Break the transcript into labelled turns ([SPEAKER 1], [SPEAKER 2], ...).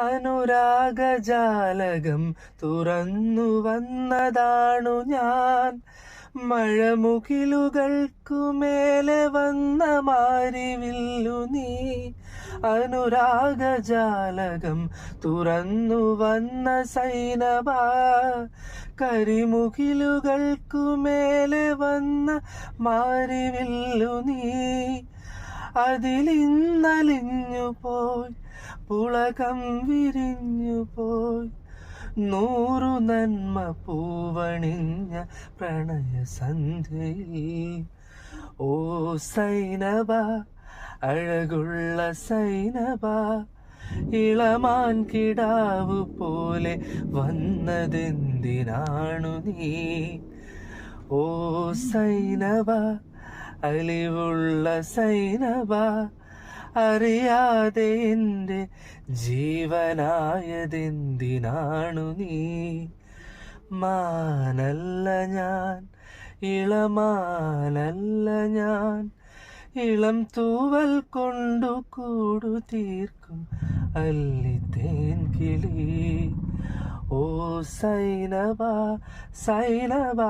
[SPEAKER 1] അനുരാഗജാലകം തുറന്നു വന്നതാണു ഞാൻ. മഴമുകിലുകൾക്കുമേലെ വന്ന മാരിവില്ലു നീ. അനുരാഗജാലകം തുറന്നു വന്ന സൈനബ, കരിമുകിലുകൾക്കുമേലെ വന്ന മാരിവില്ലു നീ. അതിലിന്നലിഞ്ഞു പോയി, പുളകം വിരിഞ്ഞു പോയി, 100 നന്മ പൂവണിഞ്ഞ പ്രണയസന്ധ്യയിൽ. ഓ സൈനബ, അഴകുള്ള സൈനബ, ഇളമാൻ കിടാവു പോലെ വന്നതെന്തിനാണു നീ? ഓ സൈനബ, അലിവുള്ള സൈനബ, അറിയാതെ എൻ്റെ ജീവനായതെന്തിനാണു നീ? മാനല്ല ഞാൻ, ഇളമാനല്ല ഞാൻ, ഇളം തൂവൽ കൊണ്ടു കൂടു തീർക്കും അല്ലിത്തേൻ കിളി. ഓ സൈനബ, സൈനബ.